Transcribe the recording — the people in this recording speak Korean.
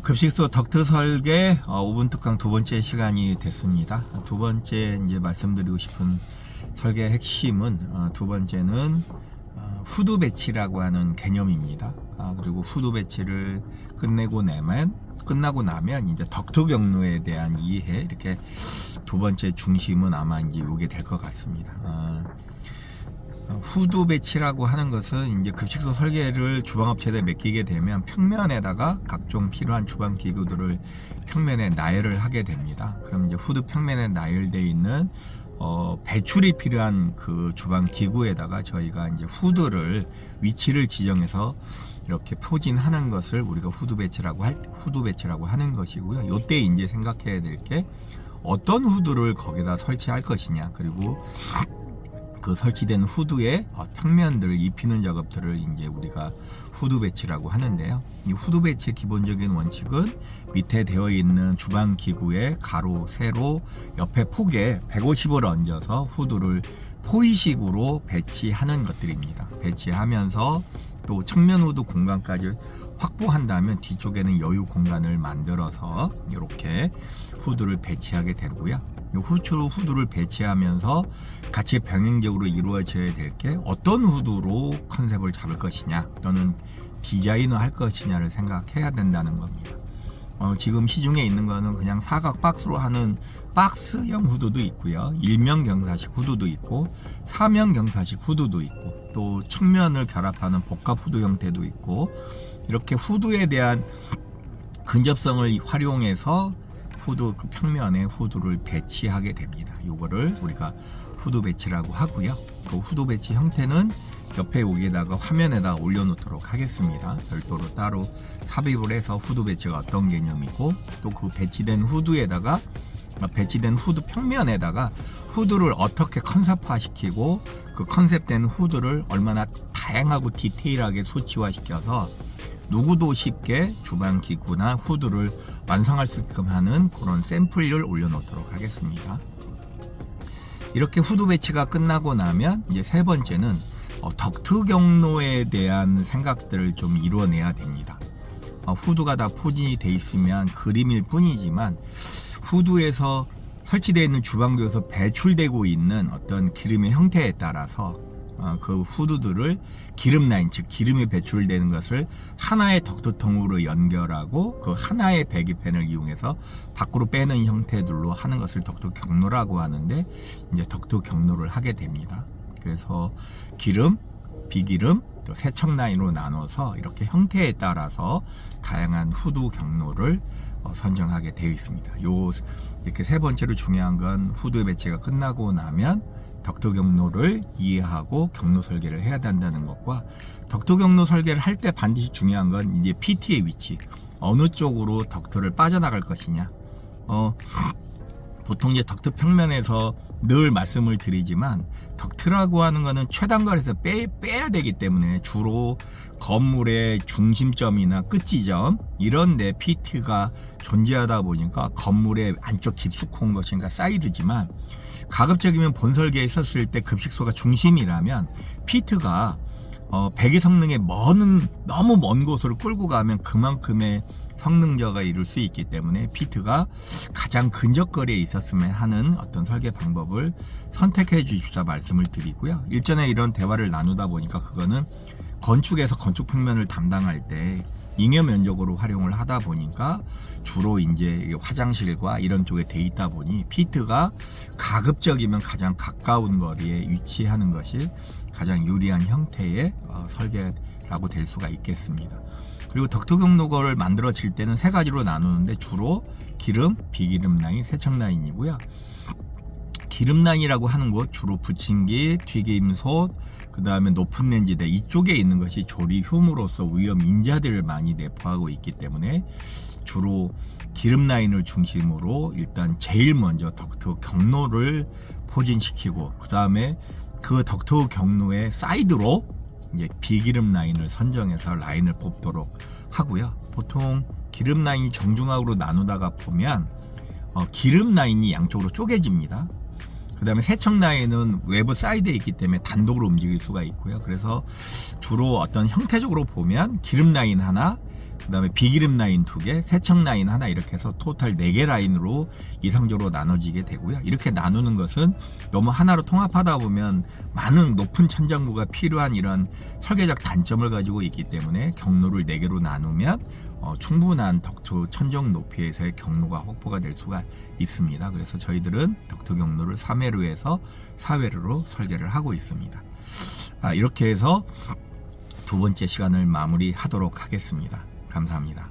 급식소 덕트 설계 5분 특강 두 번째 시간이 됐습니다. 두 번째 이제 말씀드리고 싶은 설계 핵심은 두 번째는 후드 배치라고 하는 개념입니다. 그리고 후드 배치를 끝나고 나면 이제 덕트 경로에 대한 이해, 이렇게 두 번째 중심은 아마 이제 이게 될 것 같습니다. 후드 배치라고 하는 것은 이제 급식소 설계를 주방업체에 맡기게 되면 평면에다가 각종 필요한 주방 기구들을 평면에 나열을 하게 됩니다. 그럼 이제 후드 평면에 나열되어 있는 배출이 필요한 그 주방 기구에다가 저희가 이제 후드를 위치를 지정해서 이렇게 포진하는 것을 우리가 후드 배치라고 하는 것이고요. 요때 이제 생각해야 될 게 어떤 후드를 거기다 설치할 것이냐, 그리고 그 설치된 후드의 평면들을 입히는 작업들을 이제 우리가 후드 배치라고 하는데요. 이 후드 배치의 기본적인 원칙은 밑에 되어 있는 주방 기구의 가로, 세로, 옆에 폭에 150을 얹어서 후드를 포이식으로 배치하는 것들입니다. 배치하면서 또 측면 후드 공간까지 확보한다면 뒤쪽에는 여유 공간을 만들어서 이렇게 후드를 배치하게 되고요. 후드를 배치하면서 같이 병행적으로 이루어져야 될 게 어떤 후드로 컨셉을 잡을 것이냐 또는 디자인을 할 것이냐를 생각해야 된다는 겁니다. 지금 시중에 있는 거는 그냥 사각 박스로 하는 박스형 후드도 있고요, 일면 경사식 후드도 있고 사면 경사식 후드도 있고 또 측면을 결합하는 복합 후드 형태도 있고, 이렇게 후드에 대한 근접성을 활용해서 후드 그 평면에 후드를 배치하게 됩니다. 이거를 우리가 후드 배치라고 하고요. 그 후드 배치 형태는 옆에 여기에다가 화면에다 올려놓도록 하겠습니다. 별도로 따로 삽입을 해서 후드 배치가 어떤 개념이고, 또 그 배치된 후드에다가 배치된 후드 평면에다가 후드를 어떻게 컨셉화 시키고 그 컨셉된 후드를 얼마나 다양하고 디테일하게 수치화시켜서 누구도 쉽게 주방 기구나 후드를 완성할 수 있게끔 하는 그런 샘플을 올려놓도록 하겠습니다. 이렇게 후드 배치가 끝나고 나면 이제 세 번째는 덕트 경로에 대한 생각들을 좀 이루어내야 됩니다. 후드가 다 포진이 돼 있으면 그림일 뿐이지만 후드에서 설치되어 있는 주방구에서 배출되고 있는 어떤 기름의 형태에 따라서 그 후드들을 기름 라인, 즉 기름이 배출되는 것을 하나의 덕트통으로 연결하고 그 하나의 배기팬을 이용해서 밖으로 빼는 형태들로 하는 것을 덕트 경로라고 하는데, 이제 덕트 경로를 하게 됩니다. 그래서 기름, 비기름, 또 세척 라인으로 나눠서 이렇게 형태에 따라서 다양한 후드 경로를 선정하게 되어 있습니다. 이렇게 세 번째로 중요한 건 후드 배치가 끝나고 나면 덕트 경로를 이해하고 경로 설계를 해야 된다는 것과, 덕트 경로 설계를 할 때 반드시 중요한 건 이제 PT의 위치, 어느 쪽으로 덕트를 빠져나갈 것이냐. 보통 이제 덕트 평면에서 늘 말씀을 드리지만 덕트라고 하는 거는 최단거리에서 빼야 되기 때문에 주로 건물의 중심점이나 끝지점 이런 데 PT가 존재하다 보니까 건물의 안쪽 깊숙한 것인가 사이드지만, 가급적이면 본설계에 있었을 때 급식소가 중심이라면 피트가 배기 성능에 너무 먼 곳으로 끌고 가면 그만큼의 성능 저하가 이룰 수 있기 때문에 피트가 가장 근접거리에 있었으면 하는 어떤 설계 방법을 선택해 주십사 말씀을 드리고요. 일전에 이런 대화를 나누다 보니까 그거는 건축에서 건축 평면을 담당할 때 잉여 면적으로 활용을 하다 보니까 주로 이제 화장실과 이런 쪽에 돼 있다 보니 피트가 가급적이면 가장 가까운 거리에 위치하는 것이 가장 유리한 형태의 설계라고 될 수가 있겠습니다. 그리고 덕트 경로를 만들어질 때는 세 가지로 나누는데 주로 기름, 비기름 라인, 세척 라인이고요. 기름 라인이라고 하는 곳 주로 부침기, 튀김솥, 그 다음에 높은 렌지대 이쪽에 있는 것이 조리 흉으로서 위험 인자들을 많이 내포하고 있기 때문에 주로 기름 라인을 중심으로 일단 제일 먼저 덕트 경로를 포진시키고, 그 다음에 그 덕트 경로의 사이드로 이제 비기름 라인을 선정해서 라인을 뽑도록 하고요. 보통 기름 라인이 정중앙으로 나누다가 보면 기름 라인이 양쪽으로 쪼개집니다. 그 다음에 세척 라인은 외부 사이드에 있기 때문에 단독으로 움직일 수가 있고요. 그래서 주로 어떤 형태적으로 보면 기름 라인 하나, 그 다음에 비기름 라인 2개, 세척 라인 하나 이렇게 해서 토탈 4개 라인으로 이상적으로 나눠지게 되고요. 이렇게 나누는 것은 너무 하나로 통합하다 보면 많은 높은 천장부가 필요한 이런 설계적 단점을 가지고 있기 때문에 경로를 4개로 나누면 충분한 덕트 천정 높이에서의 경로가 확보가 될 수가 있습니다. 그래서 저희들은 덕트 경로를 3회로에서 4회로로 설계를 하고 있습니다. 이렇게 해서 두 번째 시간을 마무리하도록 하겠습니다. 감사합니다.